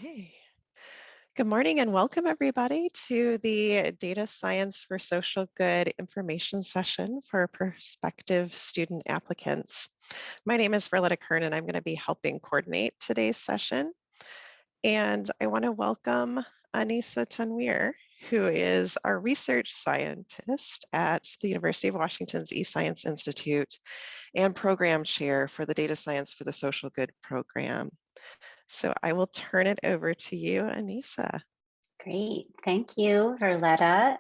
Okay. Good morning and welcome everybody to the Data Science for Social Good information session for prospective student applicants. My name is Verletta Kern and I'm going to be helping coordinate today's session. And I want to welcome Anissa Tanweer, who is our research scientist at the University of Washington's EScience Institute and program chair for the Data Science for the Social Good program. So I will turn it over to you, Anissa. Great, thank you, Verletta.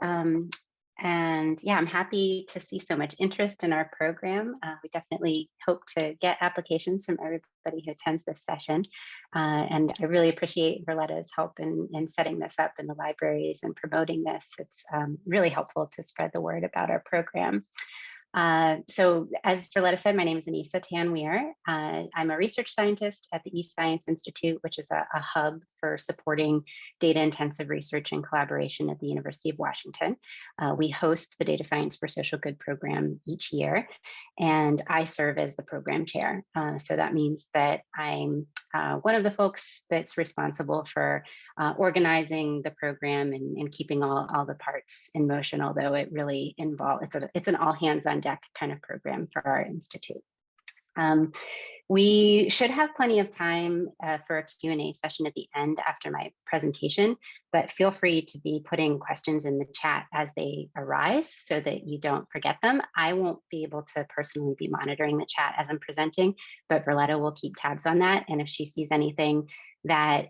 And yeah, I'm happy to see so much interest in our program. We definitely hope to get applications from everybody who attends this session. And I really appreciate Verletta's help in setting this up in the libraries and promoting this. It's really helpful to spread the word about our program. So as Verletta said, my name is Anissa Tanweer. I'm a research scientist at the EScience Institute, which is a hub for supporting data-intensive research and collaboration at the University of Washington. We host the Data Science for Social Good program each year, and I serve as the program chair. So that means that I'm one of the folks that's responsible for organizing the program and keeping all the parts in motion, although it really involves, it's an all hands on deck kind of program for our institute. We should have plenty of time for a Q&A session at the end after my presentation, but feel free to be putting questions in the chat as they arise so that you don't forget them. I won't be able to personally be monitoring the chat as I'm presenting, but Verletta will keep tabs on that. And if she sees anything that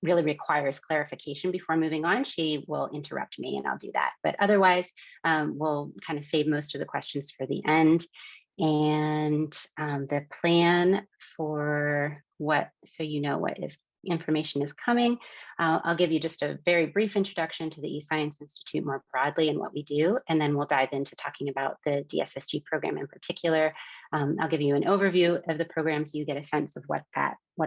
really requires clarification before moving on, she will interrupt me and I'll do that. But otherwise, we'll kind of save most of the questions for the end. And the plan for what information is coming. I'll give you just a very brief introduction to the EScience Institute more broadly and what we do, and then we'll dive into talking about the DSSG program in particular. I'll give you an overview of the program so you get a sense of what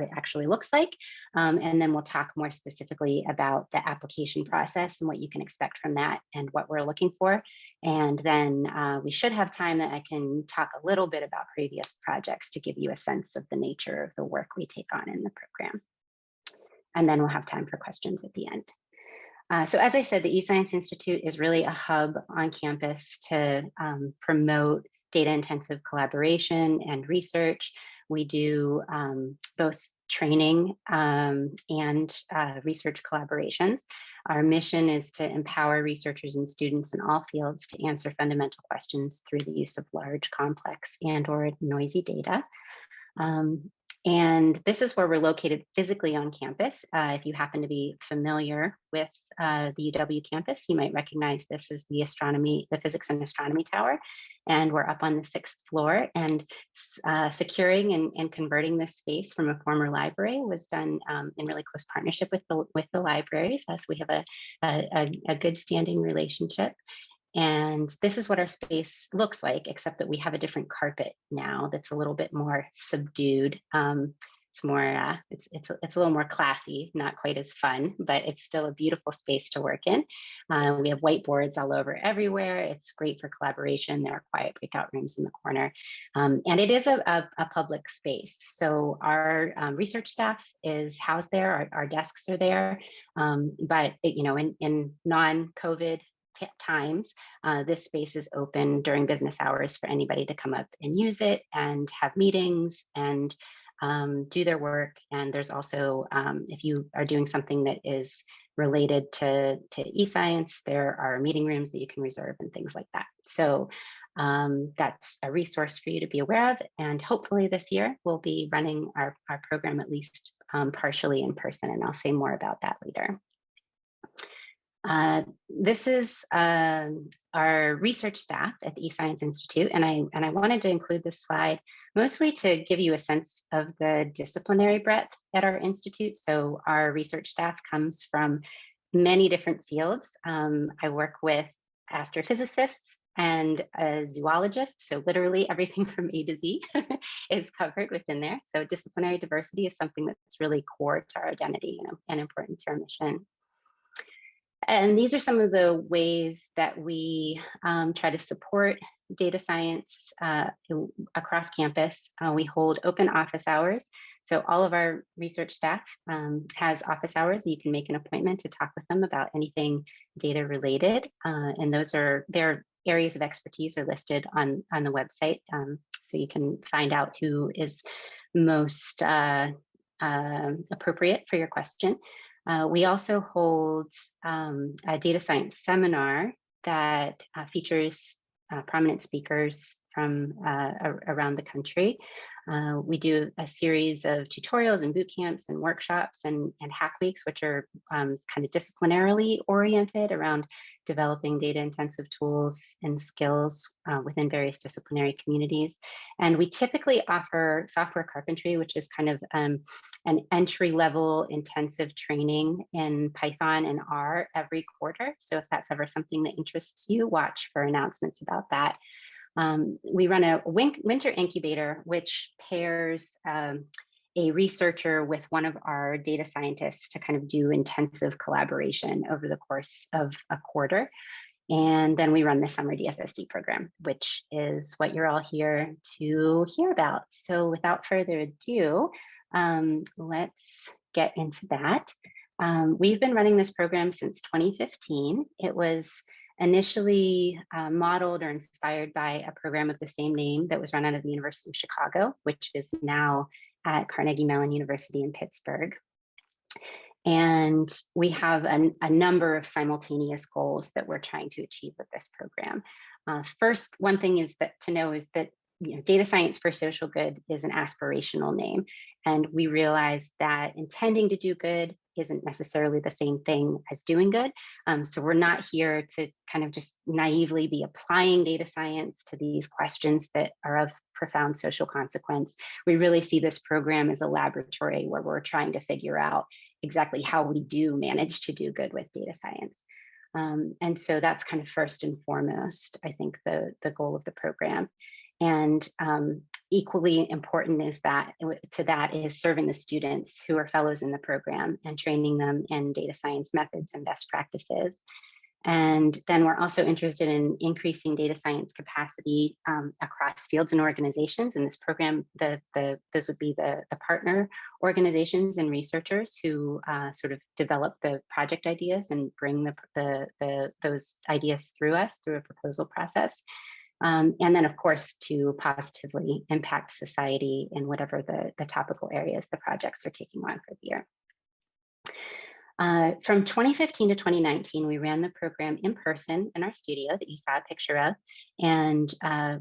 it actually looks like, and then we'll talk more specifically about the application process and what you can expect from that and what we're looking for. And then we should have time that I can talk a little bit about previous projects to give you a sense of the nature of the work we take on in the program. And then we'll have time for questions at the end. So as I said, the EScience Institute is really a hub on campus to promote data-intensive collaboration and research. We do both training and research collaborations. Our mission is to empower researchers and students in all fields to answer fundamental questions through the use of large, complex, and/or noisy data. And this is where we're located physically on campus. If you happen to be familiar with the UW campus, you might recognize this as the Physics and Astronomy Tower. And we're up on the 6th floor, and securing and converting this space from a former library was done in really close partnership with the libraries, as we have a good standing relationship. And this is what our space looks like, except that we have a different carpet now that's a little bit more subdued. It's more, it's a little more classy, not quite as fun, but it's still a beautiful space to work in. We have whiteboards all over everywhere. It's great for collaboration. There are quiet breakout rooms in the corner. And it is a public space. So our research staff is housed there. Our desks are there. But in non-COVID times, this space is open during business hours for anybody to come up and use it and have meetings and do their work. And there's also, if you are doing something that is related to eScience, there are meeting rooms that you can reserve and things like that. So that's a resource for you to be aware of. And hopefully this year we'll be running our program at least partially in person, and I'll say more about that later. This is our research staff at the EScience Institute, and I wanted to include this slide mostly to give you a sense of the disciplinary breadth at our institute. So our research staff comes from many different fields. I work with astrophysicists and a zoologist, so literally everything from A to Z is covered within there. So disciplinary diversity is something that's really core to our identity and important to our mission. And these are some of the ways that we try to support data science across campus. We hold open office hours. So all of our research staff has office hours. You can make an appointment to talk with them about anything data related. And their areas of expertise are listed on the website. So you can find out who is most appropriate for your question. We also hold a data science seminar that features prominent speakers from around the country. We do a series of tutorials and boot camps and workshops and hack weeks, which are kind of disciplinarily oriented around developing data intensive tools and skills within various disciplinary communities. And we typically offer software carpentry, which is kind of an entry level intensive training in Python and R every quarter. So if that's ever something that interests you, watch for announcements about that. We run a winter incubator, which pairs a researcher with one of our data scientists to kind of do intensive collaboration over the course of a quarter. And then we run the summer DSSG program, which is what you're all here to hear about. So without further ado, let's get into that. We've been running this program since 2015. It was initially modeled or inspired by a program of the same name that was run out of the University of Chicago, which is now at Carnegie Mellon University in Pittsburgh. And we have a number of simultaneous goals that we're trying to achieve with this program. First, one thing is that to know is that data science for social good is an aspirational name. And we realize that intending to do good isn't necessarily the same thing as doing good. So we're not here to kind of just naively be applying data science to these questions that are of profound social consequence. We really see this program as a laboratory where we're trying to figure out exactly how we do manage to do good with data science. And so that's kind of first and foremost, I think, the goal of the program. And equally important is that is serving the students who are fellows in the program and training them in data science methods and best practices. And then we're also interested in increasing data science capacity across fields and organizations. In this program, those would be the partner organizations and researchers who sort of develop the project ideas and bring those ideas through us through a proposal process. And then, of course, to positively impact society in whatever the topical areas the projects are taking on for the year. From 2015 to 2019, we ran the program in person in our studio that you saw a picture of, and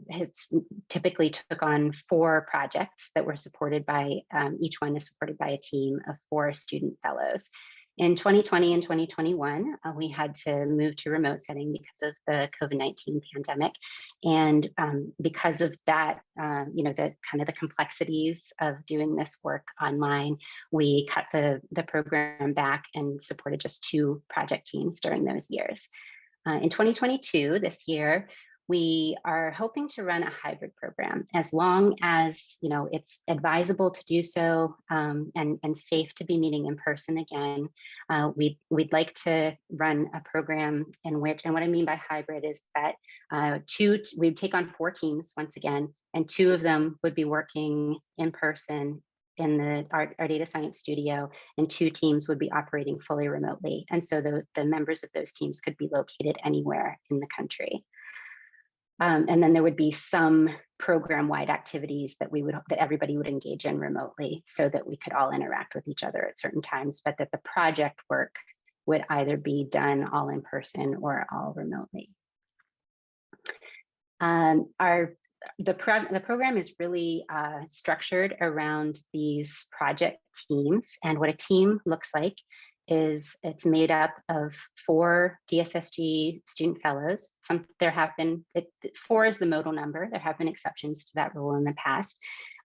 it's typically took on 4 projects that were supported by, each one is supported by a team of 4 student fellows. In 2020 and 2021, we had to move to remote setting because of the COVID-19 pandemic. And because of that, the complexities of doing this work online, we cut the program back and supported just 2 project teams during those years. In 2022, this year, we are hoping to run a hybrid program as long as it's advisable to do so and safe to be meeting in person again. We'd like to run a program in which, and what I mean by hybrid is that we'd take on 4 teams once again, and 2 of them would be working in person in our data science studio, and 2 teams would be operating fully remotely. And so the members of those teams could be located anywhere in the country. And then there would be some program-wide activities that everybody would engage in remotely so that we could all interact with each other at certain times, but that the project work would either be done all in person or all remotely. The program is really structured around these project teams, and what a team looks like is it's made up of 4 DSSG student fellows. 4 is the modal number. There have been exceptions to that rule in the past.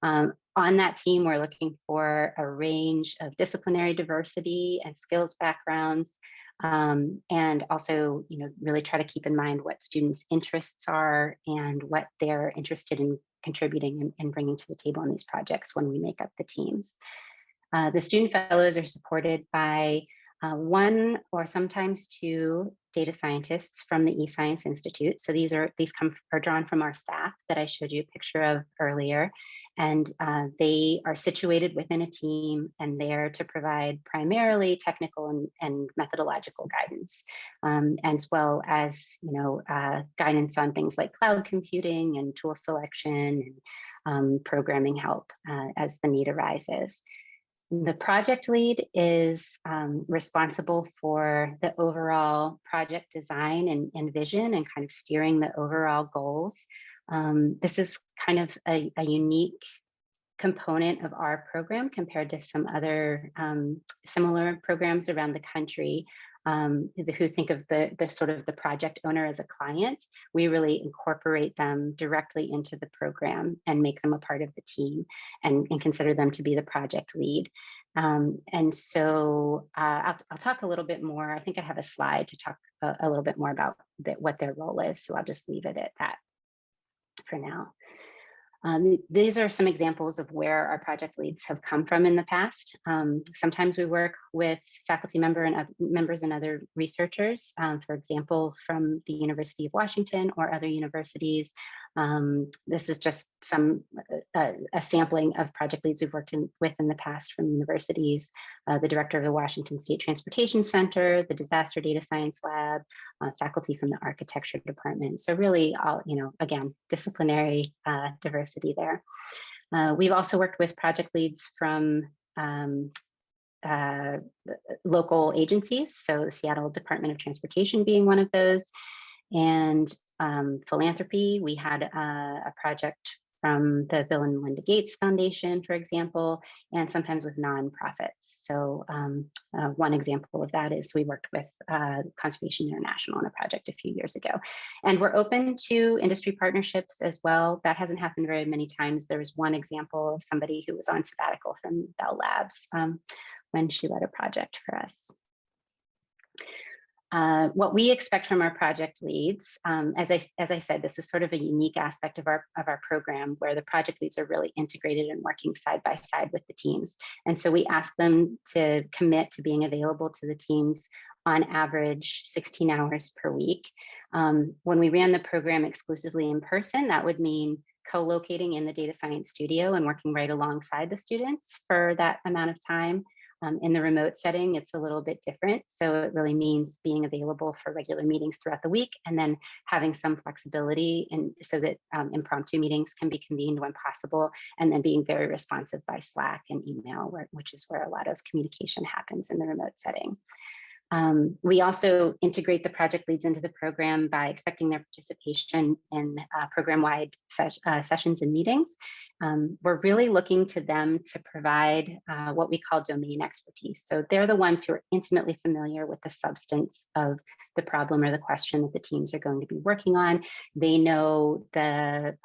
On that team, we're looking for a range of disciplinary diversity and skills backgrounds, and also, really try to keep in mind what students' interests are and what they're interested in contributing and bringing to the table in these projects when we make up the teams. The student fellows are supported by 1 or sometimes 2 data scientists from the EScience Institute. So these are drawn from our staff that I showed you a picture of earlier. And they are situated within a team and there to provide primarily technical and methodological guidance, as well as guidance on things like cloud computing and tool selection and programming help as the need arises. The project lead is responsible for the overall project design and vision and kind of steering the overall goals. This is kind of a unique component of our program compared to some other similar programs around the country who think of the sort of the project owner as a client. We really incorporate them directly into the program and make them a part of the team and consider them to be the project lead. And so I'll talk a little bit more. I think I have a slide to talk a little bit more about what their role is. So I'll just leave it at that for now. These are some examples of where our project leads have come from in the past. Sometimes we work with faculty members and other researchers, for example, from the University of Washington or other universities. This is just a sampling of project leads we've worked with in the past from universities, the director of the Washington State Transportation Center, the Disaster Data Science Lab, faculty from the architecture department. So really all, again, disciplinary diversity there. We've also worked with project leads from local agencies, so the Seattle Department of Transportation being one of those, and philanthropy. We had a project from the Bill and Melinda Gates Foundation, for example, and sometimes with nonprofits. So one example of that is we worked with Conservation International on a project a few years ago. And we're open to industry partnerships as well. That hasn't happened very many times. There was one example of somebody who was on sabbatical from Bell Labs when she led a project for us. What we expect from our project leads, as I said, this is sort of a unique aspect of our program where the project leads are really integrated and working side by side with the teams. And so we ask them to commit to being available to the teams on average 16 hours per week. When we ran the program exclusively in person, that would mean co-locating in the data science studio and working right alongside the students for that amount of time. In the remote setting, it's a little bit different. So it really means being available for regular meetings throughout the week and then having some flexibility so that impromptu meetings can be convened when possible, and then being very responsive by Slack and email, which is where a lot of communication happens in the remote setting. We also integrate the project leads into the program by expecting their participation in program-wide sessions and meetings. We're really looking to them to provide what we call domain expertise. So they're the ones who are intimately familiar with the substance of the problem or the question that the teams are going to be working on. They know the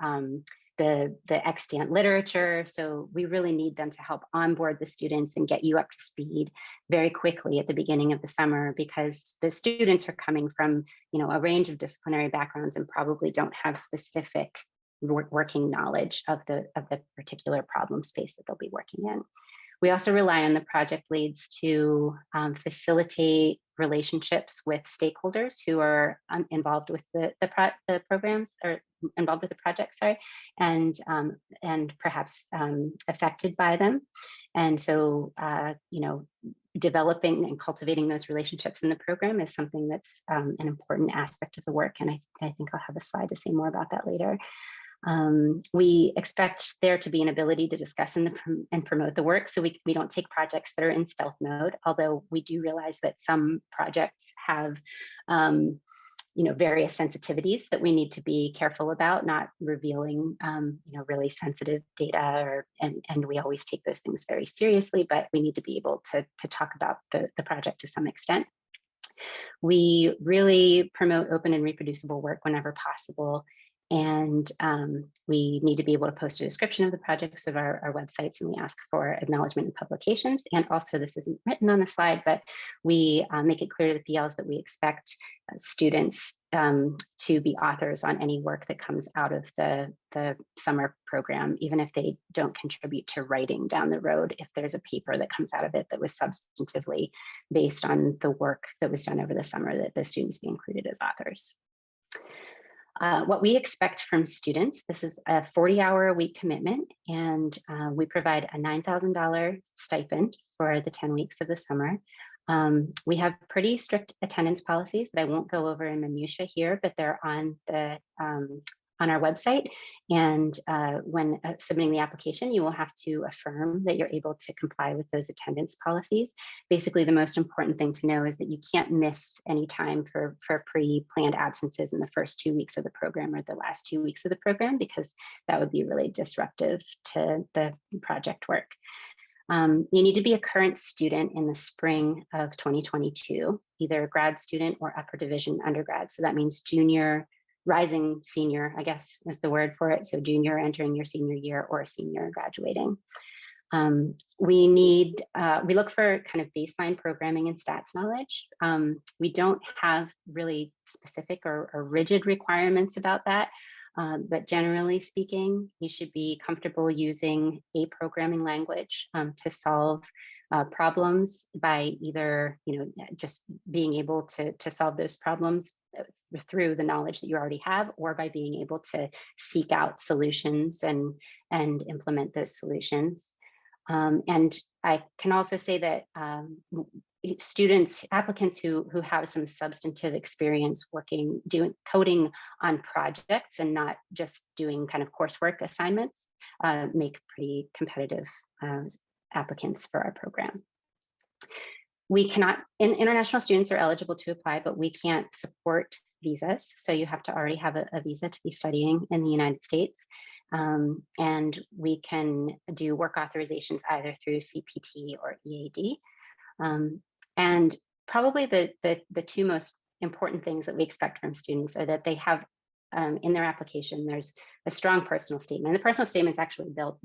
extant literature. So we really need them to help onboard the students and get you up to speed very quickly at the beginning of the summer, because the students are coming from, a range of disciplinary backgrounds and probably don't have specific working knowledge of the particular problem space that they'll be working in. We also rely on the project leads to facilitate relationships with stakeholders who are involved with the programs, or involved with the project, sorry, and perhaps affected by them. And so, developing and cultivating those relationships in the program is something that's an important aspect of the work. And I think I'll have a slide to say more about that later. We expect there to be an ability to discuss and promote the work. So we don't take projects that are in stealth mode, although we do realize that some projects have various sensitivities that we need to be careful about, not revealing really sensitive data, and we always take those things very seriously, but we need to be able to talk about the project to some extent. We really promote open and reproducible work whenever possible. And we need to be able to post a description of the projects of our websites, and we ask for acknowledgement in publications. And also, this isn't written on the slide, but we make it clear to the PLs that we expect students to be authors on any work that comes out of the summer program, even if they don't contribute to writing down the road, if there's a paper that comes out of it that was substantively based on the work that was done over the summer, that the students be included as authors. What we expect from students, this is a 40-hour-a-week commitment, and we provide a $9,000 stipend for the 10 weeks of the summer. We have pretty strict attendance policies that I won't go over in minutia here, but they're on the on our website. And when submitting the application, you will have to affirm that you're able to comply with those attendance policies. Basically, the most important thing to know is that you can't miss any time for pre-planned absences in the first 2 weeks of the program or the last 2 weeks of the program, because that would be really disruptive to the project work. You need to be a current student in the spring of 2022, either a grad student or upper division undergrad. So that means junior, rising senior, I guess is the word for it. So junior entering your senior year or a senior graduating. We look for kind of baseline programming and stats knowledge. We don't have really specific or rigid requirements about that. But generally speaking, you should be comfortable using a programming language to solve problems by either, just being able to solve those problems through the knowledge that you already have, or by being able to seek out solutions and implement those solutions. And I can also say that applicants who have some substantive experience doing coding on projects and not just doing kind of coursework assignments make pretty competitive applicants for our program. We cannot, international students are eligible to apply, but we can't support visas. So you have to already have a visa to be studying in the United States. And we can do work authorizations either through CPT or EAD. And probably the two most important things that we expect from students are that they have in their application, there's a strong personal statement. The personal statement is actually built,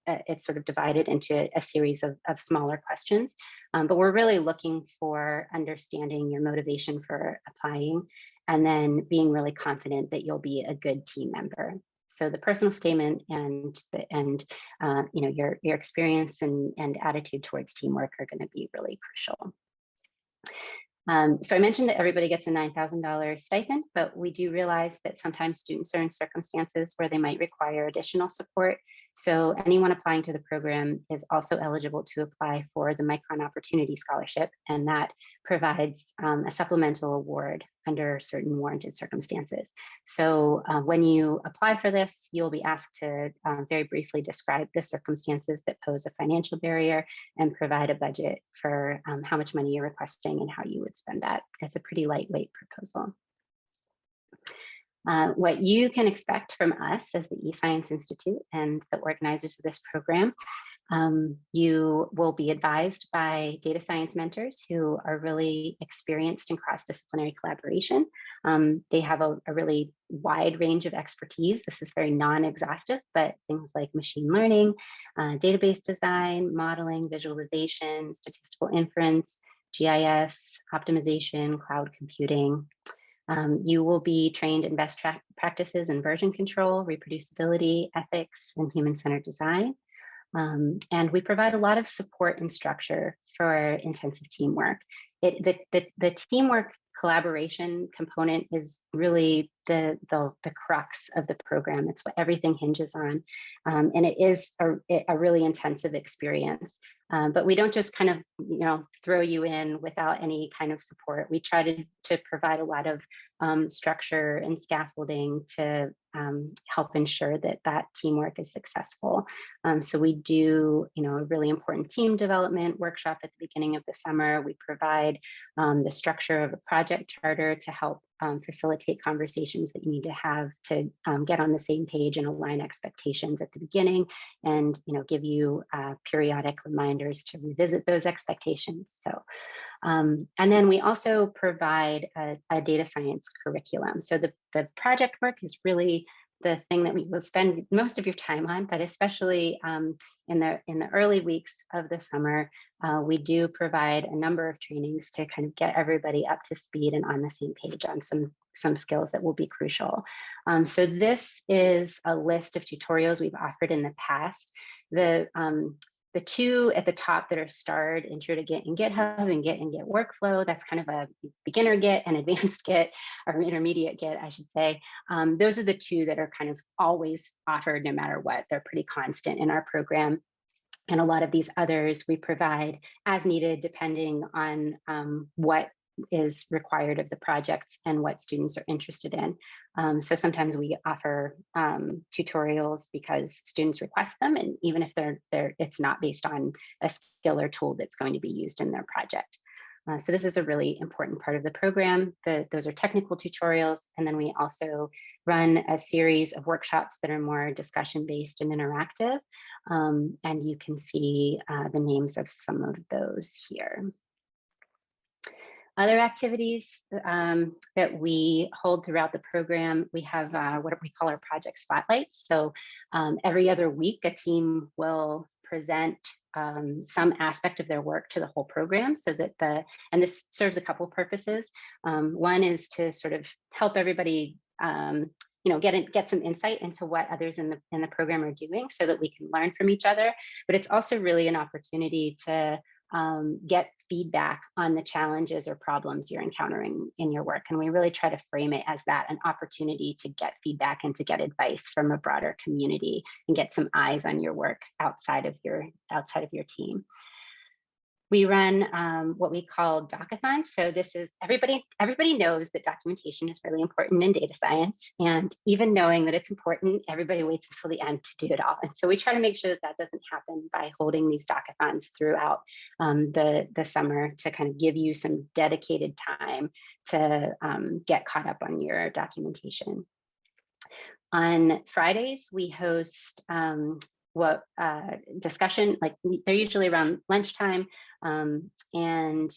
it's sort of divided into a series of smaller questions, but we're really looking for understanding your motivation for applying, and then being really confident that you'll be a good team member. So the personal statement and your experience and attitude towards teamwork are going to be really crucial. So I mentioned that everybody gets a $9,000 stipend, but we do realize that sometimes students are in circumstances where they might require additional support. So anyone applying to the program is also eligible to apply for the Micron Opportunity Scholarship, and that provides a supplemental award under certain warranted circumstances. So when you apply for this, you'll be asked to very briefly describe the circumstances that pose a financial barrier and provide a budget for how much money you're requesting and how you would spend that. It's a pretty lightweight proposal. What you can expect from us as the EScience Institute and the organizers of this program, you will be advised by data science mentors who are really experienced in cross-disciplinary collaboration. They have a really wide range of expertise. This is very non-exhaustive, but things like machine learning, database design, modeling, visualization, statistical inference, GIS, optimization, cloud computing. You will be trained in best practices in version control, reproducibility, ethics, and human-centered design. And we provide a lot of support and structure for intensive teamwork. The teamwork collaboration component is really the crux of the program. It's what everything hinges on. And it is a really intensive experience. But we don't just kind of, throw you in without any kind of support. We try to provide a lot of structure and scaffolding to help ensure that teamwork is successful. So we do, a really important team development workshop at the beginning of the summer. We provide the structure of a project charter to help facilitate conversations that you need to have to get on the same page and align expectations at the beginning, and give you periodic reminders to revisit those expectations. So, and then we also provide a data science curriculum. So the project work is really the thing that we will spend most of your time on, but especially in the early weeks of the summer, we do provide a number of trainings to kind of get everybody up to speed and on the same page on some skills that will be crucial. So this is a list of tutorials we've offered in the past. The two at the top that are starred, Intro to Git and GitHub and Git and Git Workflow, that's kind of a beginner Git and advanced Git, or intermediate Git, I should say. Those are the two that are kind of always offered no matter what. They're pretty constant in our program. And a lot of these others we provide as needed, depending on what is required of the projects and what students are interested in. So sometimes we offer tutorials because students request them, and even if it's not based on a skill or tool that's going to be used in their project. So this is a really important part of the program. Those are technical tutorials, and then we also run a series of workshops that are more discussion-based and interactive. And you can see the names of some of those here. Other activities that we hold throughout the program, we have what we call our project spotlights. So every other week, a team will present some aspect of their work to the whole program, so that and this serves a couple purposes. One is to sort of help everybody get some insight into what others in the program are doing, so that we can learn from each other. But it's also really an opportunity to get feedback on the challenges or problems you're encountering in your work. And we really try to frame it as that, an opportunity to get feedback and to get advice from a broader community and get some eyes on your work outside of your team. We run what we call docathons. So this is, everybody knows that documentation is really important in data science. And even knowing that it's important, everybody waits until the end to do it all. And so we try to make sure that that doesn't happen by holding these docathons throughout the summer, to kind of give you some dedicated time to get caught up on your documentation. On Fridays, we host discussion, like they're usually around lunchtime, and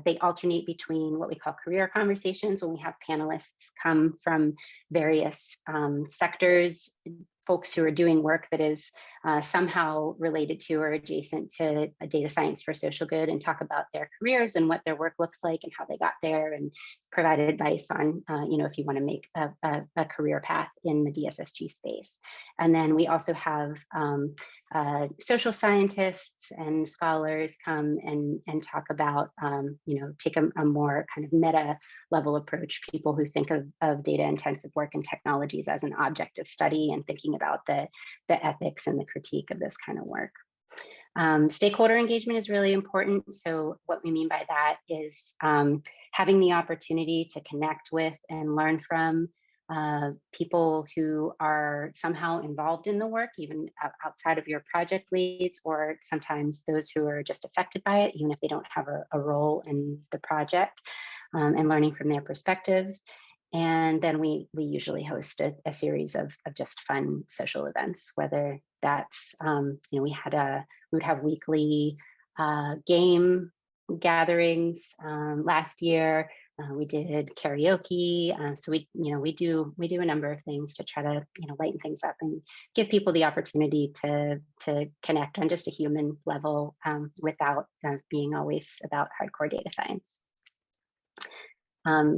they alternate between what we call career conversations, when we have panelists come from various sectors, folks who are doing work that is somehow related to or adjacent to data science for social good, and talk about their careers and what their work looks like and how they got there, and provide advice on, if you want to make a career path in the DSSG space. And then we also have social scientists and scholars come and talk about, take a more kind of meta level approach, people who think of data intensive work and technologies as an object of study, and thinking about the ethics and the critique of this kind of work. Stakeholder engagement is really important. So what we mean by that is having the opportunity to connect with and learn from people who are somehow involved in the work, even outside of your project leads, or sometimes those who are just affected by it, even if they don't have a role in the project, and learning from their perspectives. And then we usually host a series of just fun social events, whether that's, we would have weekly game gatherings. Last year, we did karaoke. So we do a number of things to try to lighten things up and give people the opportunity to connect on just a human level, without being always about hardcore data science.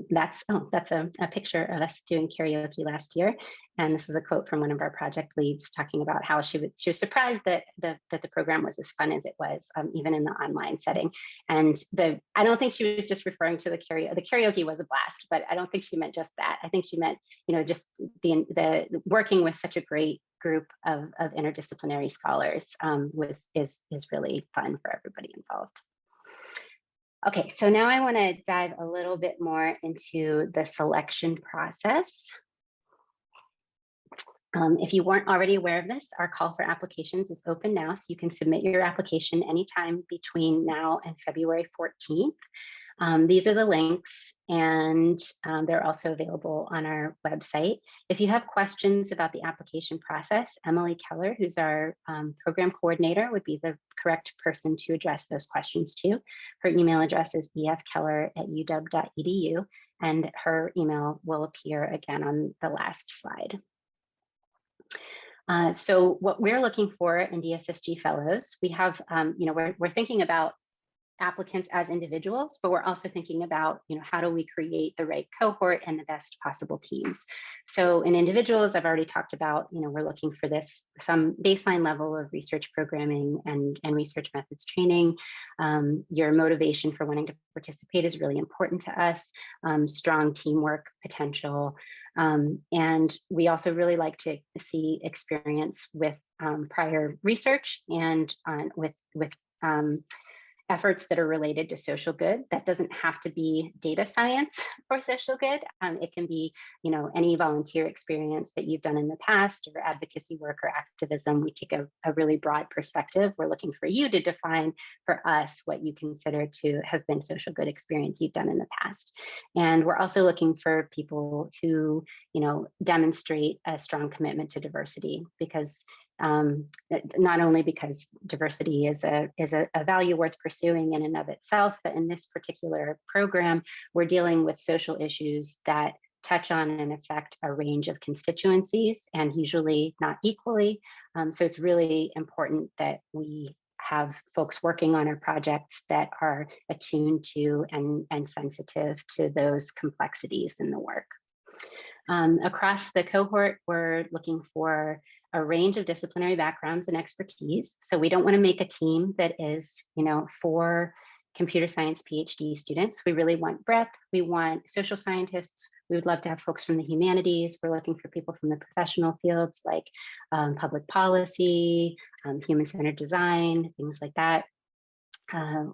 That's a picture of us doing karaoke last year. And this is a quote from one of our project leads talking about how she was surprised that the program was as fun as it was, even in the online setting. And I don't think she was just referring to the karaoke was a blast, but I don't think she meant just that. I think she meant, just the working with such a great group of interdisciplinary scholars is really fun for everybody involved. Okay, so now I want to dive a little bit more into the selection process. If you weren't already aware of this, our call for applications is open now, so you can submit your application anytime between now and February 14th. These are the links, and they're also available on our website. If you have questions about the application process, Emily Keller, who's our program coordinator, would be the correct person to address those questions to. Her email address is efkeller@uw.edu, and her email will appear again on the last slide. So what we're looking for in DSSG fellows, we have, we're thinking about applicants as individuals, but we're also thinking about, how do we create the right cohort and the best possible teams. So in individuals, I've already talked about, we're looking for some baseline level of research programming and research methods training. Your motivation for wanting to participate is really important to us, strong teamwork potential. And we also really like to see experience with prior research and with efforts that are related to social good. That doesn't have to be data science for social good. It can be, any volunteer experience that you've done in the past, or advocacy work or activism. We take a really broad perspective. We're looking for you to define for us what you consider to have been social good experience you've done in the past. And we're also looking for people who, demonstrate a strong commitment to diversity, because not only because diversity is a value worth pursuing in and of itself, but in this particular program, we're dealing with social issues that touch on and affect a range of constituencies, and usually not equally. So it's really important that we have folks working on our projects that are attuned to and sensitive to those complexities in the work. Across the cohort, we're looking for a range of disciplinary backgrounds and expertise. So we don't want to make a team that is, for computer science PhD students. We really want breadth. We want social scientists. We would love to have folks from the humanities. We're looking for people from the professional fields like public policy, human-centered design, things like that.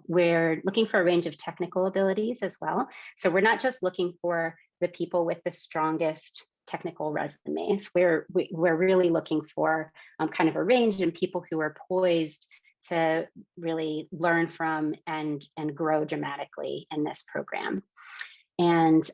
We're looking for a range of technical abilities as well. So we're not just looking for the people with the strongest technical resumes. We're really looking for kind of a range, and people who are poised to really learn from and grow dramatically in this program, and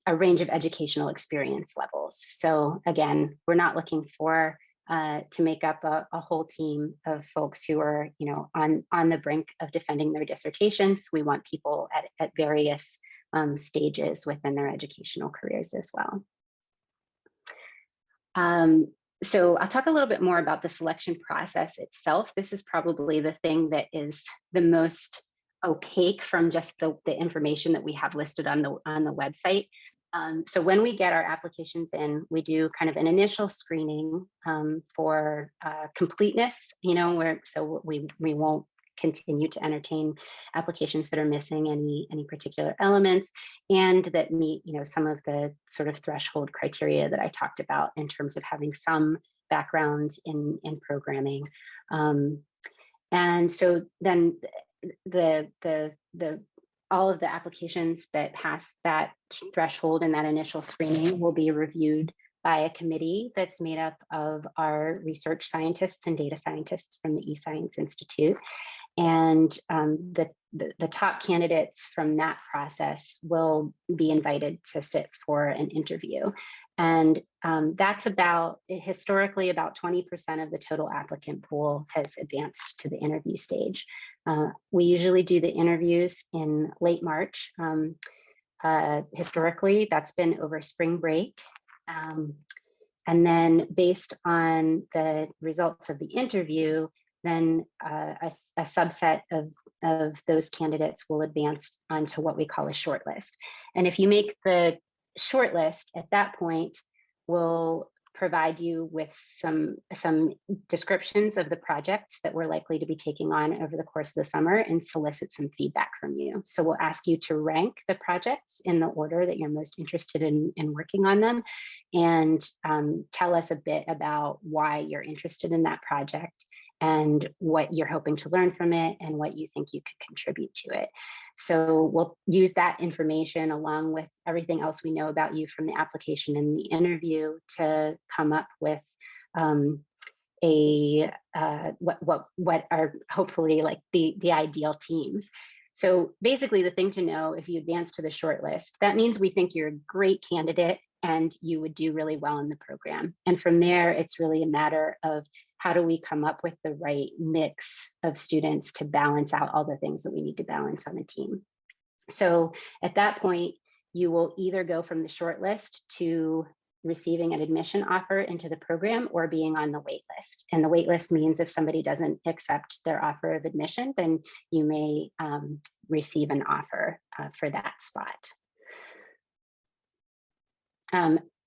a range of educational experience levels. So again, we're not looking for to make up a whole team of folks who are, on the brink of defending their dissertations. We want people at various stages within their educational careers as well. So I'll talk a little bit more about the selection process itself. This is probably the thing that is the most opaque from just the information that we have listed on the website. So when we get our applications in, we do kind of an initial screening for completeness, so we won't continue to entertain applications that are missing any particular elements, and that meet, some of the sort of threshold criteria that I talked about in terms of having some background in programming. And so then all of the applications that pass that threshold and that initial screening will be reviewed by a committee that's made up of our research scientists and data scientists from the EScience Institute. And the top candidates from that process will be invited to sit for an interview. And that's historically about 20% of the total applicant pool has advanced to the interview stage. We usually do the interviews in late March. Historically, that's been over spring break. And then based on the results of the interview, then a subset of those candidates will advance onto what we call a shortlist. And if you make the shortlist, at that point, we'll provide you with some descriptions of the projects that we're likely to be taking on over the course of the summer and solicit some feedback from you. So we'll ask you to rank the projects in the order that you're most interested in working on them, and tell us a bit about why you're interested in that project and what you're hoping to learn from it and what you think you could contribute to it. So we'll use that information along with everything else we know about you from the application and the interview to come up with what are hopefully like the ideal teams. So basically the thing to know if you advance to the shortlist, that means we think you're a great candidate and you would do really well in the program. And from there, it's really a matter of how do we come up with the right mix of students to balance out all the things that we need to balance on the team. So at that point, you will either go from the short list to receiving an admission offer into the program or being on the wait list. And the wait list means if somebody doesn't accept their offer of admission, then you may receive an offer for that spot.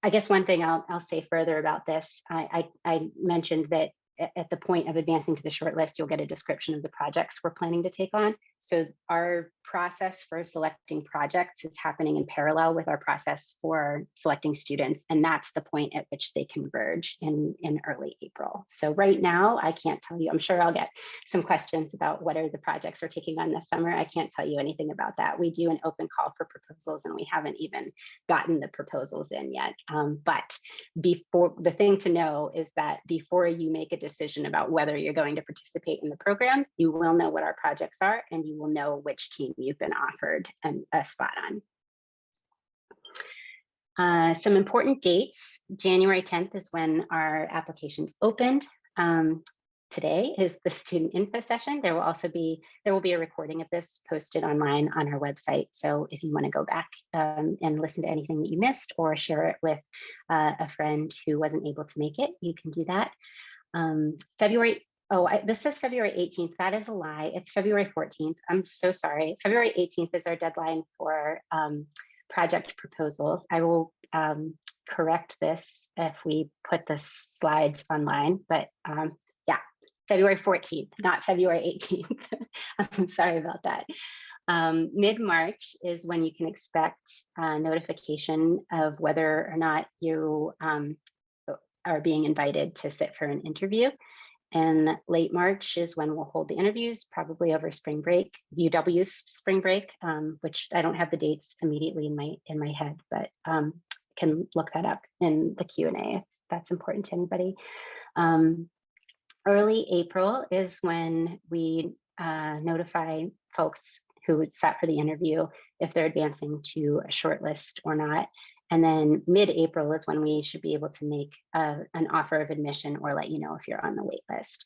I guess one thing I'll say further about this, I mentioned that at the point of advancing to the shortlist, you'll get a description of the projects we're planning to take on. So our process for selecting projects is happening in parallel with our process for selecting students. And that's the point at which they converge in early April. So right now, I can't tell you, I'm sure I'll get some questions about what are the projects we're taking on this summer. I can't tell you anything about that. We do an open call for proposals and we haven't even gotten the proposals in yet. But before, the thing to know is that before you make a decision about whether you're going to participate in the program, you will know what our projects are and you will know which team you've been offered a spot on. Some important dates. January 10th is when our applications opened. Today is the student info session. There will be a recording of this posted online on our website. So if you want to go back and listen to anything that you missed or share it with a friend who wasn't able to make it, you can do that. This says February 18th. That is a lie. It's February 14th. I'm so sorry. February 18th is our deadline for project proposals. I will correct this if we put the slides online, but yeah, February 14th, not February 18th. I'm sorry about that. Mid-March is when you can expect notification of whether or not you are being invited to sit for an interview. And late March is when we'll hold the interviews, probably over spring break, UW's spring break, which I don't have the dates immediately in my head, but can look that up in the Q&A if that's important to anybody. Early April is when we notify folks who sat for the interview if they're advancing to a shortlist or not. And then mid-April is when we should be able to make an offer of admission or let you know if you're on the wait list.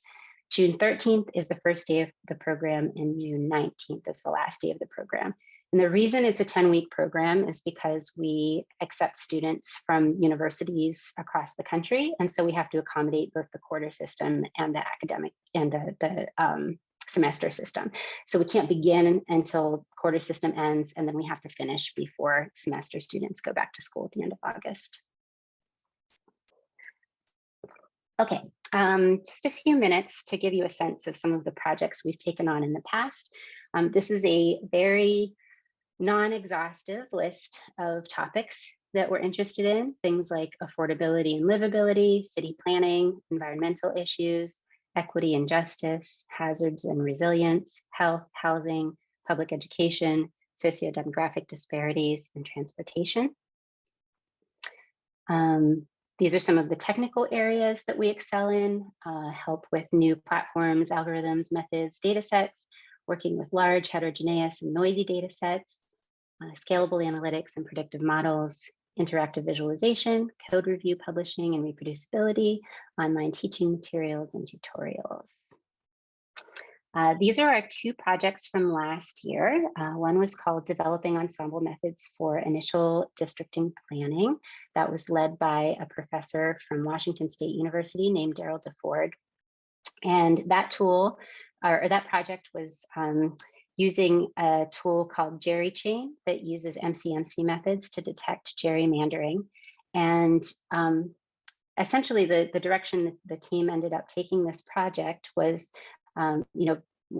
June 13th is the first day of the program and June 19th is the last day of the program. And the reason it's a 10-week program is because we accept students from universities across the country. And so we have to accommodate both the quarter system and the academic and the semester system. So we can't begin until quarter system ends, and then we have to finish before semester students go back to school at the end of August. Okay, just a few minutes to give you a sense of some of the projects we've taken on in the past. This is a very non-exhaustive list of topics that we're interested in, things like affordability and livability, city planning, environmental issues, equity and justice, hazards and resilience, health, housing, public education, sociodemographic disparities, and transportation. These are some of the technical areas that we excel in, help with new platforms, algorithms, methods, data sets, working with large, heterogeneous, and noisy data sets, scalable analytics and predictive models, interactive visualization, code review, publishing, and reproducibility, online teaching materials, and tutorials. These are our two projects from last year. One was called Developing Ensemble Methods for Initial Districting Planning. That was led by a professor from Washington State University named Daryl DeFord. And that tool, or that project was using a tool called Jerry Chain that uses MCMC methods to detect gerrymandering. And essentially the direction the team ended up taking this project was,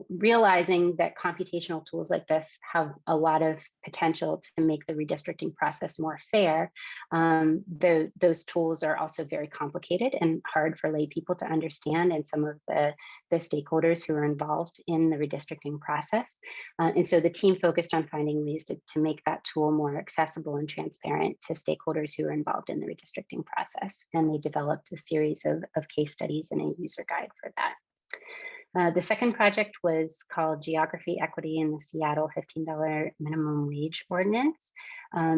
realizing that computational tools like this have a lot of potential to make the redistricting process more fair. Those tools are also very complicated and hard for lay people to understand, and some of the stakeholders who are involved in the redistricting process. And so the team focused on finding ways to make that tool more accessible and transparent to stakeholders who are involved in the redistricting process. And they developed a series of case studies and a user guide for that. The second project was called Geography, Equity, in the Seattle $15 Minimum Wage Ordinance.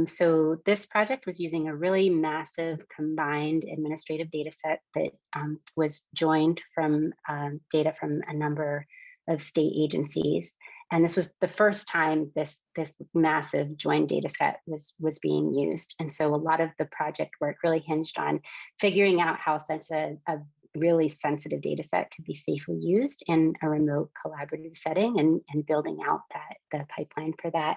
So this project was using a really massive combined administrative data set that was joined from data from a number of state agencies. And this was the first time this massive joined data set was being used. And so a lot of the project work really hinged on figuring out how such a really sensitive data set could be safely used in a remote collaborative setting, and building out the pipeline for that.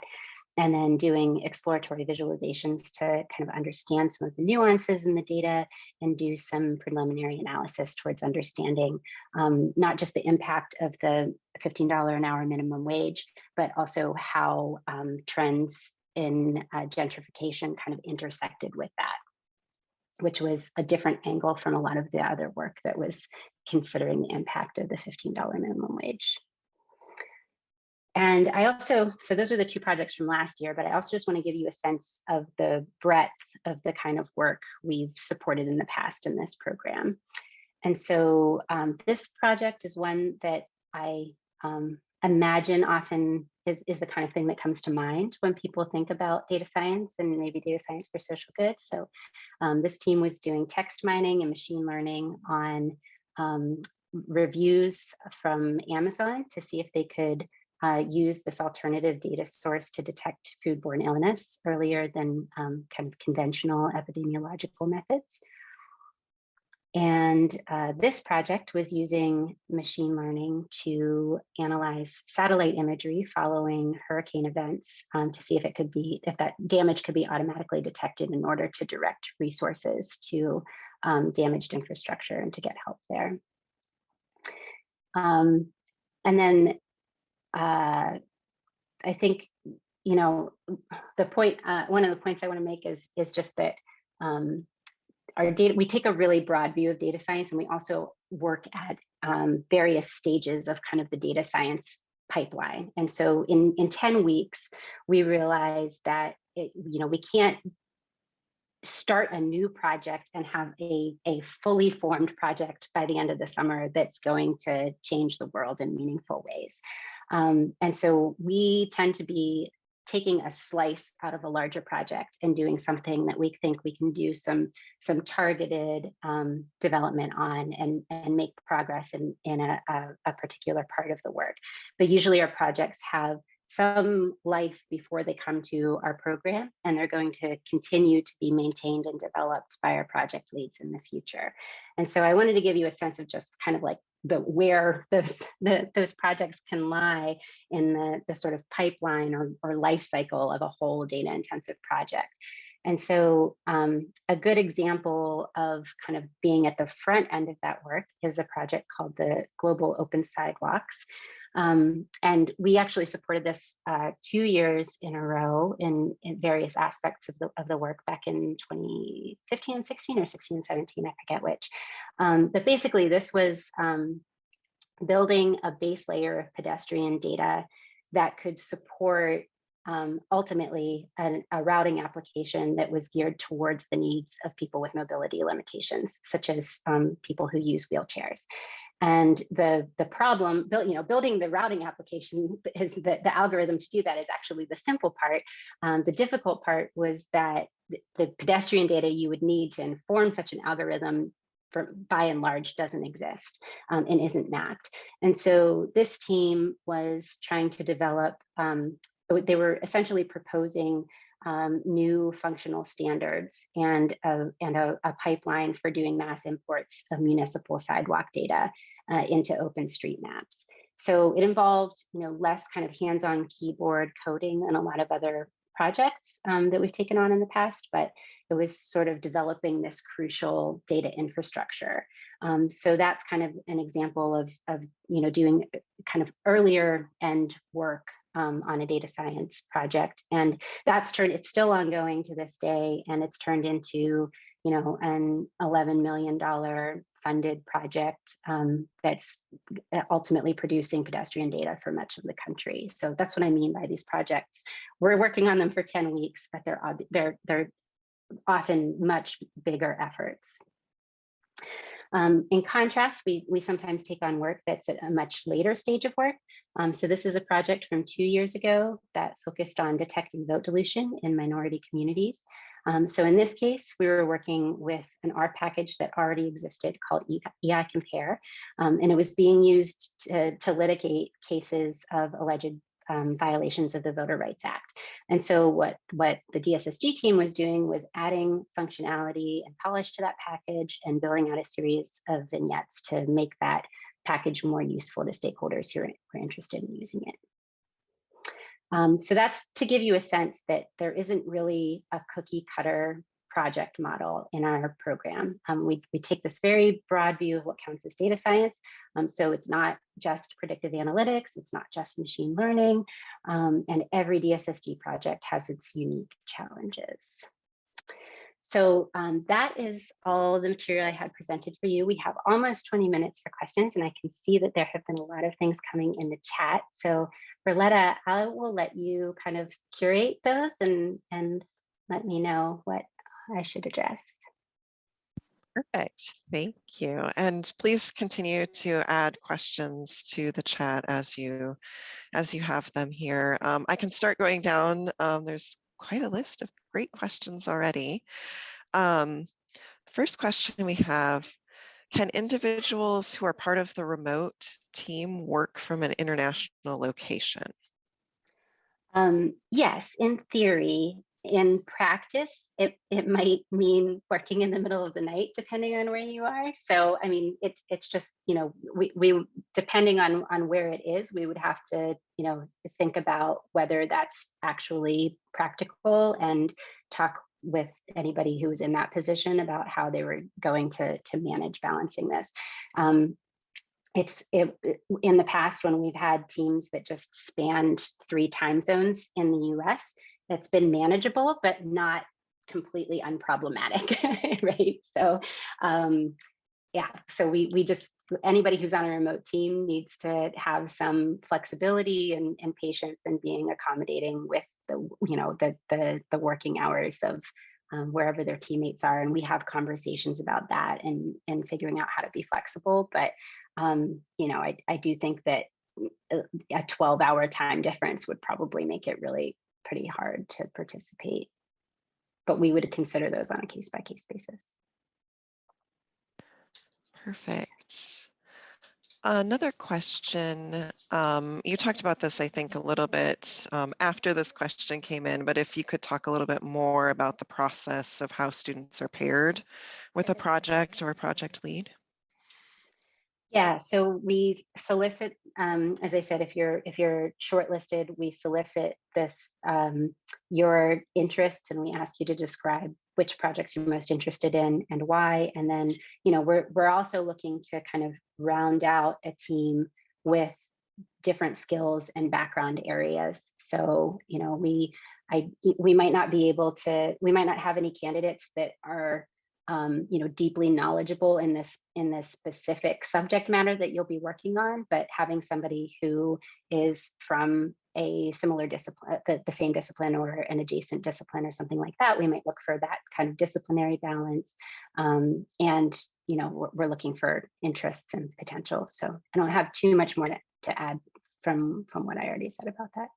And then doing exploratory visualizations to kind of understand some of the nuances in the data and do some preliminary analysis towards understanding not just the impact of the $15 an hour minimum wage, but also how trends in gentrification kind of intersected with that, which was a different angle from a lot of the other work that was considering the impact of the $15 minimum wage. And I also, so those were the two projects from last year, but I also just want to give you a sense of the breadth of the kind of work we've supported in the past in this program. And so this project is one that I imagine often is the kind of thing that comes to mind when people think about data science and maybe data science for social good. So this team was doing text mining and machine learning on reviews from Amazon to see if they could use this alternative data source to detect foodborne illness earlier than kind of conventional epidemiological methods. And this project was using machine learning to analyze satellite imagery following hurricane events to see if it could be, if that damage could be automatically detected in order to direct resources to damaged infrastructure and to get help there. And then I think, you know, the point, one of the points I want to make is just that our data, we take a really broad view of data science, and we also work at various stages of kind of the data science pipeline. And so in 10 weeks, we realized that we can't start a new project and have a fully formed project by the end of the summer that's going to change the world in meaningful ways. And so we tend to be taking a slice out of a larger project and doing something that we think we can do some targeted development on and make progress in a particular part of the work. But usually our projects have some life before they come to our program, and they're going to continue to be maintained and developed by our project leads in the future. And so I wanted to give you a sense of just kind of like where those projects can lie in the sort of pipeline or life cycle of a whole data intensive project. And so a good example of kind of being at the front end of that work is a project called the Global Open Sidewalks. And we actually supported this 2 years in a row in various aspects of the work back in 2015 and 16 or 16 and 17, I forget which. But basically this was building a base layer of pedestrian data that could support ultimately a routing application that was geared towards the needs of people with mobility limitations, such as people who use wheelchairs. And the problem, building the routing application is the algorithm to do that is actually the simple part. The difficult part was that the pedestrian data you would need to inform such an algorithm by and large doesn't exist and isn't mapped. And so this team was trying to develop, they were essentially proposing new functional standards and a pipeline for doing mass imports of municipal sidewalk data into OpenStreetMaps. So it involved, less kind of hands-on keyboard coding than a lot of other projects that we've taken on in the past, but it was sort of developing this crucial data infrastructure. So that's kind of an example of doing kind of earlier end work on a data science project. And it's still ongoing to this day, and it's turned into, an $11 million funded project that's ultimately producing pedestrian data for much of the country. So that's what I mean by these projects. We're working on them for 10 weeks, but they're often much bigger efforts. In contrast, we sometimes take on work that's at a much later stage of work. So this is a project from 2 years ago that focused on detecting vote dilution in minority communities. So in this case, we were working with an R package that already existed called EI Compare, and it was being used to litigate cases of alleged violations of the Voter Rights Act. And so what the DSSG team was doing was adding functionality and polish to that package and building out a series of vignettes to make that package more useful to stakeholders who are interested in using it. So that's to give you a sense that there isn't really a cookie cutter project model in our program. We take this very broad view of what counts as data science. So it's not just predictive analytics, it's not just machine learning, and every DSSG project has its unique challenges. So that is all the material I had presented for you. We have almost 20 minutes for questions, and I can see that there have been a lot of things coming in the chat. So Berletta, I will let you kind of curate those and let me know what I should address. Perfect, thank you. And please continue to add questions to the chat as you have them here. I can start going down. There's quite a list of great questions already. First question we have, can individuals who are part of the remote team work from an international location? Yes, in theory. In practice, it might mean working in the middle of the night, depending on where you are. So, I mean, it's just, you know, we depending on where it is, we would have to, you know, think about whether that's actually practical and talk with anybody who was in that position about how they were going to manage balancing this. In the past, when we've had teams that just spanned 3 time zones in the US, it's been manageable, but not completely unproblematic, right? So yeah, so we just, anybody who's on a remote team needs to have some flexibility and patience and being accommodating with the, you know, the working hours of wherever their teammates are. And we have conversations about that and figuring out how to be flexible. But, you know, I do think that a 12-hour time difference would probably make it really pretty hard to participate. But we would consider those on a case-by-case basis. Perfect. Another question, you talked about this, I think, a little bit after this question came in, but if you could talk a little bit more about the process of how students are paired with a project or a project lead. Yeah, so we solicit, as I said, if you're shortlisted, we solicit this your interests, and we ask you to describe which projects you're most interested in and why. And then, you know, we're also looking to kind of round out a team with different skills and background areas. So, you know, we might not be able to, we might not have any candidates that are you know, deeply knowledgeable in this specific subject matter that you'll be working on, but having somebody who is from a similar discipline, the same discipline or an adjacent discipline or something like that, we might look for that kind of disciplinary balance. And, you know, we're looking for interests and potential. So I don't have too much more to add from what I already said about that.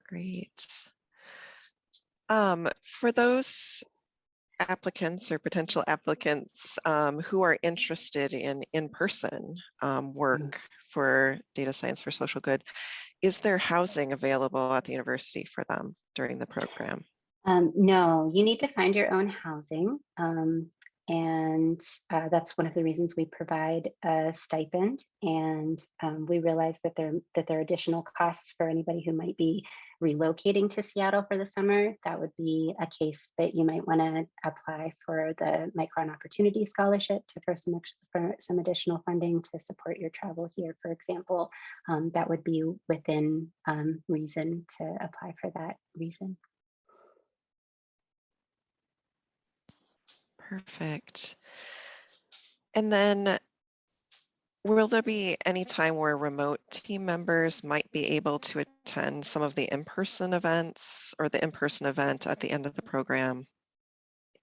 Great. For those applicants or potential applicants who are interested in in-person work for data science for social good, is there housing available at the university for them during the program? No, you need to find your own housing. And that's one of the reasons we provide a stipend. And we realize that there are additional costs for anybody who might be relocating to Seattle for the summer. That would be a case that you might want to apply for the Micron Opportunity Scholarship for some additional funding to support your travel here, for example. That would be within reason to apply for that reason. Perfect. And then will there be any time where remote team members might be able to attend some of the in-person events or the in-person event at the end of the program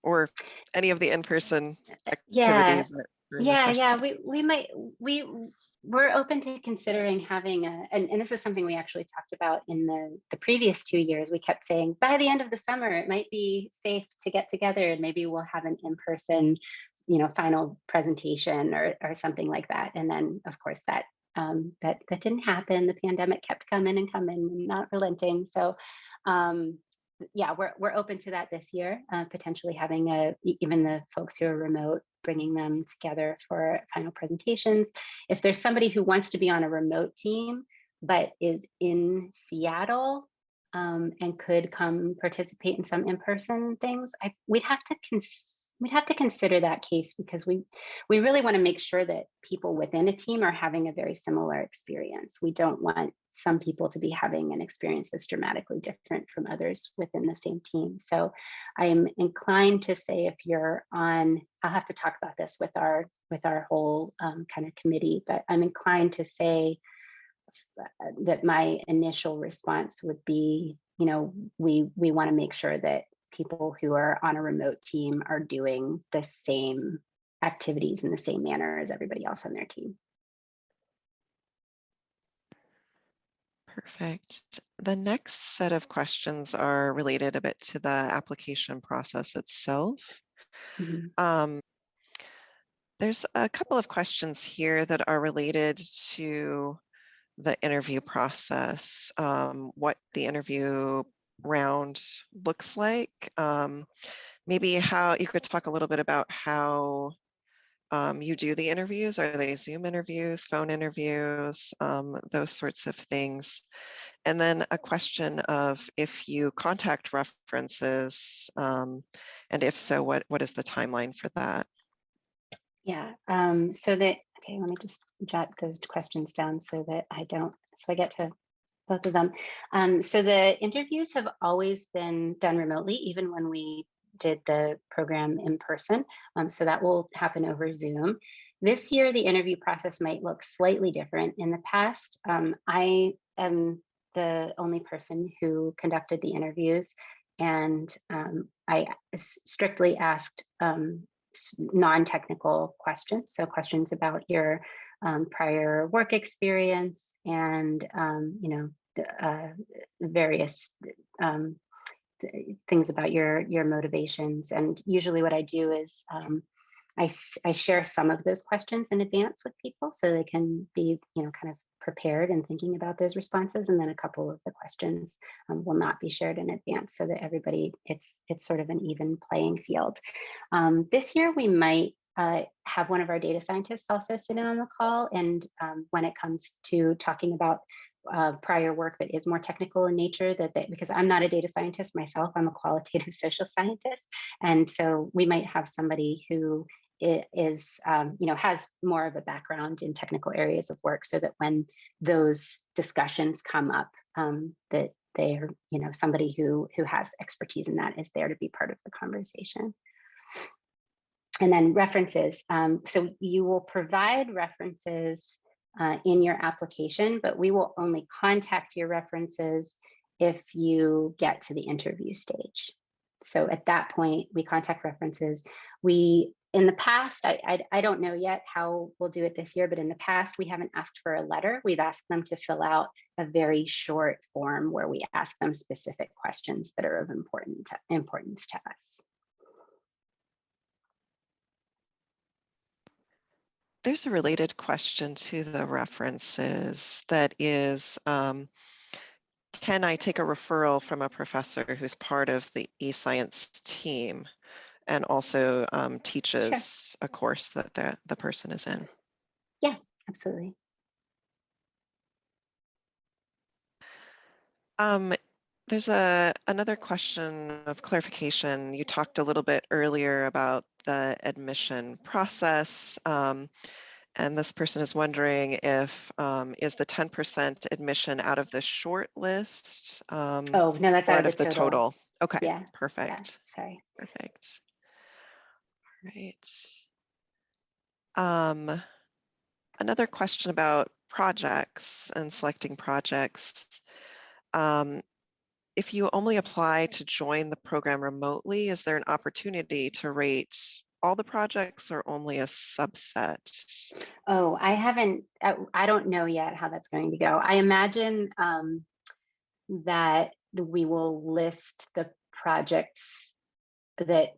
or any of the in-person activities? Yeah, we're open to considering having and this is something we actually talked about in the previous 2 years. We kept saying by the end of the summer, it might be safe to get together and maybe we'll have an in-person, you know, final presentation or something like that. And then of course that that didn't happen. The pandemic kept coming and coming and not relenting. So yeah, we're open to that this year, potentially having even the folks who are remote, bringing them together for final presentations. If there's somebody who wants to be on a remote team, but is in Seattle and could come participate in some in-person things, we'd have to consider that case, because we really want to make sure that people within a team are having a very similar experience. We don't want some people to be having an experience that's dramatically different from others within the same team. So I am inclined to say, if you're on, I'll have to talk about this with our whole kind of committee, but I'm inclined to say that my initial response would be, we want to make sure that people who are on a remote team are doing the same activities in the same manner as everybody else on their team. Perfect. The next set of questions are related a bit to the application process itself. Mm-hmm. There's a couple of questions here that are related to the interview process, what the interview round looks like. Maybe how you could talk a little bit about how you do the interviews. Are they Zoom interviews, phone interviews, those sorts of things? And then a question of if you contact references, and if so, what is the timeline for that? Yeah, okay, let me just jot those questions down so I get to both of them. So the interviews have always been done remotely, even when we did the program in person. So that will happen over Zoom. This year, the interview process might look slightly different. In the past, I am the only person who conducted the interviews, and I strictly asked non-technical questions. So questions about your prior work experience and, various things about your motivations. And usually what I do is I share some of those questions in advance with people so they can be, kind of prepared and thinking about those responses. And then a couple of the questions will not be shared in advance, so that everybody, it's sort of an even playing field. This year we might have one of our data scientists also sit in on the call. And when it comes to talking about prior work that is more technical in nature, because I'm not a data scientist myself, I'm a qualitative social scientist. And so we might have somebody who is, has more of a background in technical areas of work, so that when those discussions come up, that they're, somebody who has expertise in that is there to be part of the conversation. And then references. So you will provide references in your application, but we will only contact your references if you get to the interview stage. So at that point, we contact references. In the past, I don't know yet how we'll do it this year, but in the past, we haven't asked for a letter. We've asked them to fill out a very short form where we ask them specific questions that are of importance to us. There's a related question to the references that is, can I take a referral from a professor who's part of the EScience team and also teaches a course that the person is in? Yeah, absolutely. There's another question of clarification. You talked a little bit earlier about the admission process, and this person is wondering if is the 10% admission out of the short list? Oh, no, that's or out of the total. Okay, yeah, perfect. Yeah, sorry. Perfect. All right. Another question about projects and selecting projects. If you only apply to join the program remotely, is there an opportunity to rate all the projects or only a subset? Oh, I don't know yet how that's going to go. I imagine that we will list the projects that,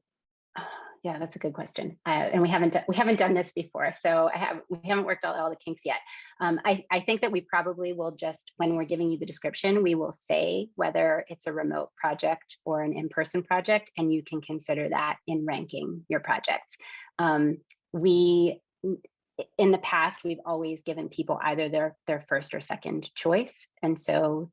Yeah, that's a good question. And we haven't done this before, so we haven't worked out all the kinks yet. I think that we probably will just, when we're giving you the description, we will say whether it's a remote project or an in-person project, and you can consider that in ranking your projects. We, in the past, we've always given people either their first or second choice, and so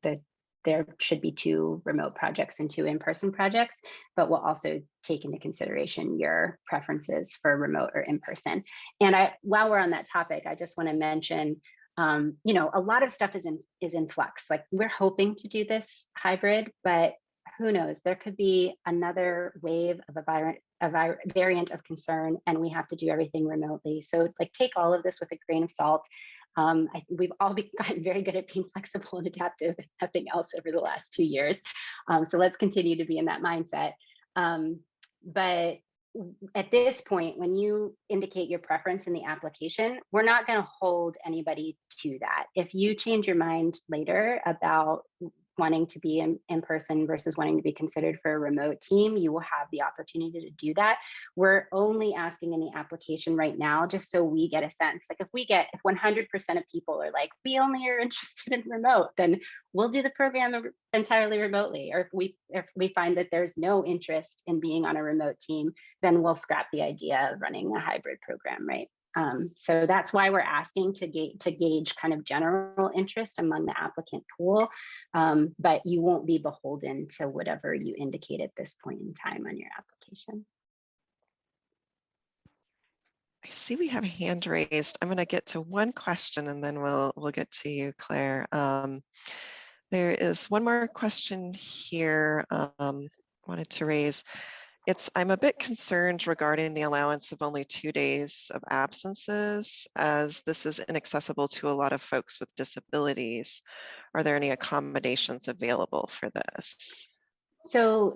there should be 2 remote projects and 2 in-person projects, but we'll also take into consideration your preferences for remote or in-person. And while we're on that topic, I just want to mention, you know, a lot of stuff is in flux. Like, we're hoping to do this hybrid, but who knows? There could be another wave of a variant of concern, and we have to do everything remotely. So, like, take all of this with a grain of salt. We've all gotten very good at being flexible and adaptive, if nothing else, over the last 2 years. So let's continue to be in that mindset. But at this point, when you indicate your preference in the application, we're not going to hold anybody to that. If you change your mind later about wanting to be in person versus wanting to be considered for a remote team, you will have the opportunity to do that. We're only asking in the application right now, just so we get a sense. Like, if 100% of people are like, we only are interested in remote, then we'll do the program entirely remotely. Or if we find that there's no interest in being on a remote team, then we'll scrap the idea of running a hybrid program, right? So that's why we're asking to gauge kind of general interest among the applicant pool, but you won't be beholden to whatever you indicate at this point in time on your application. I see we have a hand raised. I'm going to get to one question and then we'll get to you, Claire. There is one more question here wanted to raise. I'm a bit concerned regarding the allowance of only 2 days of absences, as this is inaccessible to a lot of folks with disabilities. Are there any accommodations available for this? So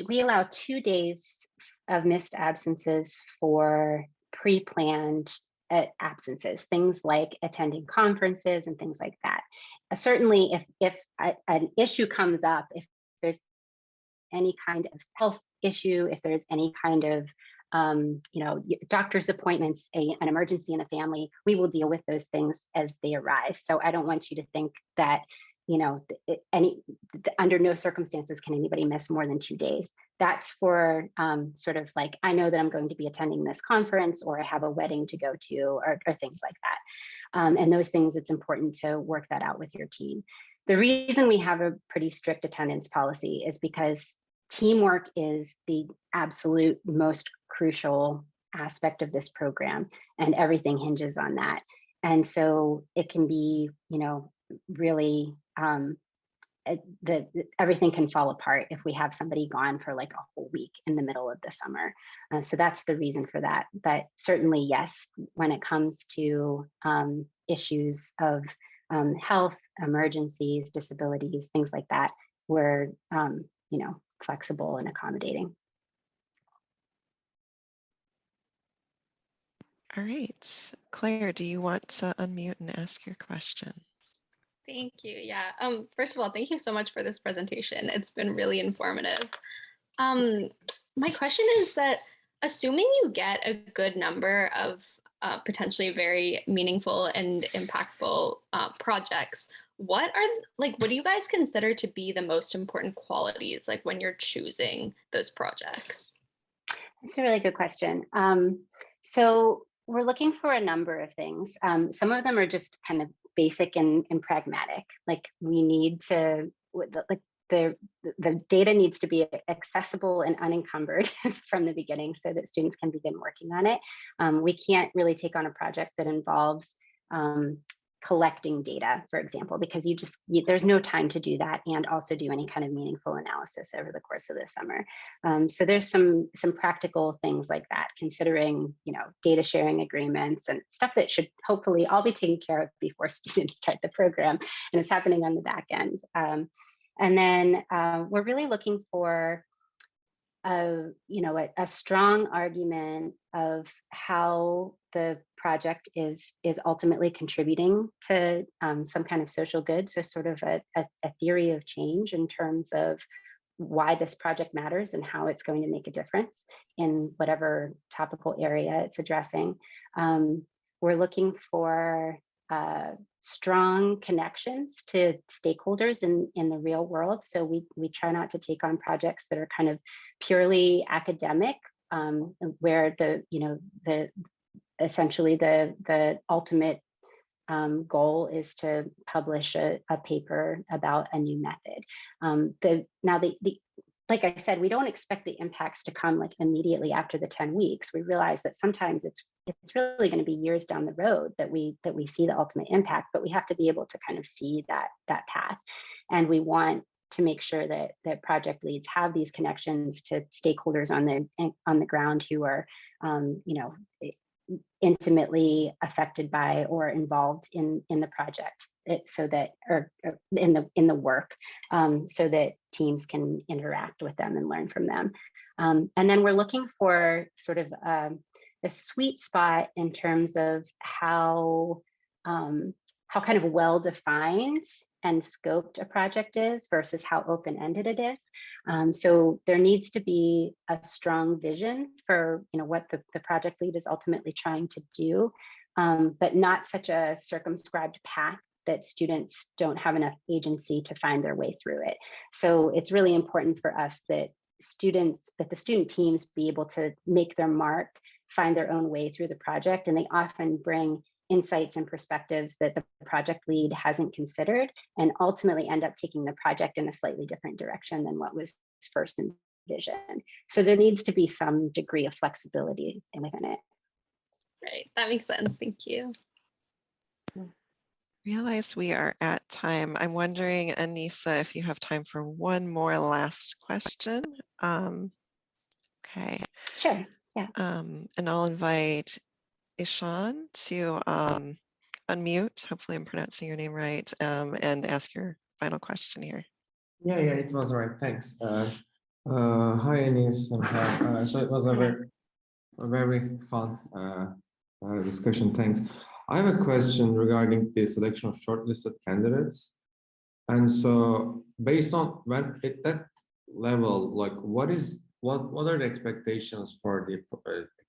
we allow 2 days of missed absences for pre-planned absences, things like attending conferences and things like that. Certainly, if an issue comes up, if there's any kind of health issue, if there's any kind of doctor's appointments, an emergency in the family, we will deal with those things as they arise. So I don't want you to think that, under no circumstances can anybody miss more than 2 days. That's for sort of like, I know that I'm going to be attending this conference, or I have a wedding to go to, or things like that. And those things, it's important to work that out with your team. The reason we have a pretty strict attendance policy is because teamwork is the absolute most crucial aspect of this program, and everything hinges on that. And so it can be, really, everything can fall apart if we have somebody gone for like a whole week in the middle of the summer. So that's the reason for that. But certainly, yes, when it comes to issues of health, emergencies, disabilities, things like that, we're flexible and accommodating. All right, Claire, do you want to unmute and ask your question? Thank you. Yeah. First of all, thank you so much for this presentation. It's been really informative. My question is that, assuming you get a good number of potentially very meaningful and impactful projects, what do you guys consider to be the most important qualities, like when you're choosing those projects? That's a really good question. So we're looking for a number of things. Some of them are just kind of basic and pragmatic. Like, we need to, the data needs to be accessible and unencumbered from the beginning, so that students can begin working on it. We can't really take on a project that involves collecting data, for example, because there's no time to do that and also do any kind of meaningful analysis over the course of the summer. So there's some practical things like that, considering data sharing agreements and stuff that should hopefully all be taken care of before students start the program, and it's happening on the back end. And then we're really looking for a strong argument of how the project is ultimately contributing to some kind of social good. So sort of a theory of change in terms of why this project matters and how it's going to make a difference in whatever topical area it's addressing. We're looking for strong connections to stakeholders in the real world. So we try not to take on projects that are kind of purely academic, where essentially the ultimate goal is to publish a paper about a new method. Like I said, we don't expect the impacts to come like immediately after the 10 weeks. We realize that sometimes it's really going to be years down the road that we see the ultimate impact, but we have to be able to kind of see that path. And we want to make sure that project leads have these connections to stakeholders on the ground who are, intimately affected by or involved in the project, or in the work, so that teams can interact with them and learn from them. And then we're looking for sort of a sweet spot in terms of how kind of well-defined and scoped a project is versus how open-ended it is. So there needs to be a strong vision for what the project lead is ultimately trying to do, but not such a circumscribed path that students don't have enough agency to find their way through it. So it's really important for us that the student teams be able to make their mark, find their own way through the project, and they often bring insights and perspectives that the project lead hasn't considered, and ultimately end up taking the project in a slightly different direction than what was first envisioned. So there needs to be some degree of flexibility within it. Right, that makes sense. Thank you. Realize we are at time. I'm wondering, Anissa, if you have time for one more last question. Okay. Sure. Yeah. And I'll invite Ishan to unmute, hopefully I'm pronouncing your name right, and ask your final question here. Yeah, it was right. Thanks. Hi, Anis. So it was a very fun discussion. Thanks. I have a question regarding the selection of shortlisted candidates. And so based on when at that level, like what are the expectations for the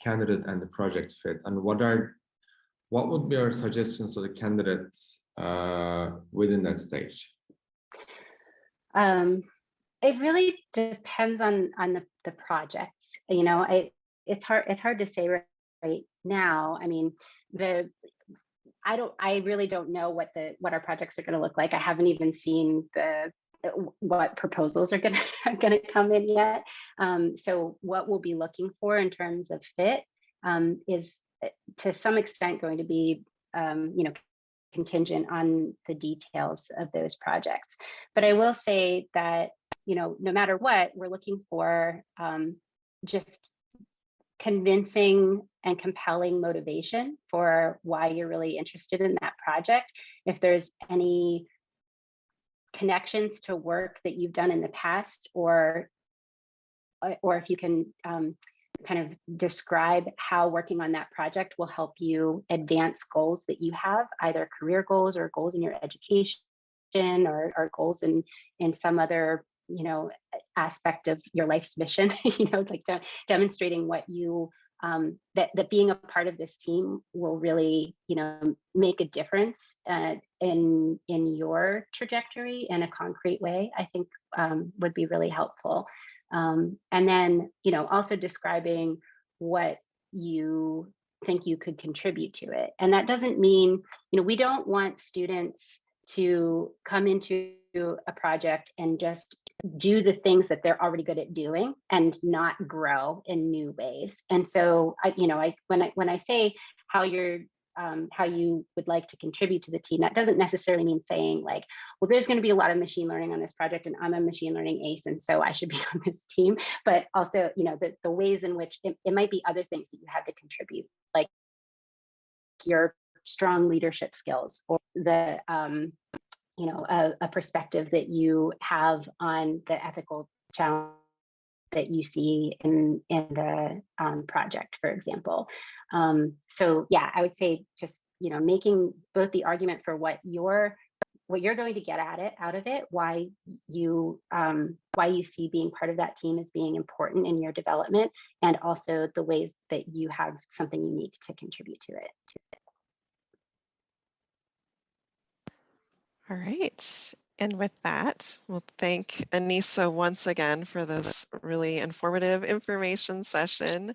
candidate and the project fit, and what would be our suggestions to the candidates within that stage? It really depends on the projects. It's hard to say right now. I mean, I really don't know what our projects are going to look like. I haven't even seen what proposals are going to come in yet. So what we'll be looking for in terms of fit is to some extent going to be contingent on the details of those projects. But I will say that no matter what, we're looking for just convincing and compelling motivation for why you're really interested in that project. If there's any connections to work that you've done in the past, or if you can kind of describe how working on that project will help you advance goals that you have, either career goals or goals in your education, or goals in some other aspect of your life's mission, like demonstrating what you that being a part of this team will really make a difference in your trajectory in a concrete way, I think would be really helpful. And then also describing what you think you could contribute to it. And that doesn't mean we don't want students to come into a project and just do the things that they're already good at doing and not grow in new ways. And so when I say how you would like to contribute to the team, that doesn't necessarily mean saying like, well, there's going to be a lot of machine learning on this project and I'm a machine learning ace, and so I should be on this team. But also, the ways in which it might be other things that you have to contribute, like your strong leadership skills, or the a perspective that you have on the ethical challenge that you see in the project, for example. So yeah, I would say just making both the argument for what your what you're going to get out of it, why you see being part of that team as being important in your development, and also the ways that you have something unique to contribute to it. All right. And with that, we'll thank Anissa once again for this really informative information session.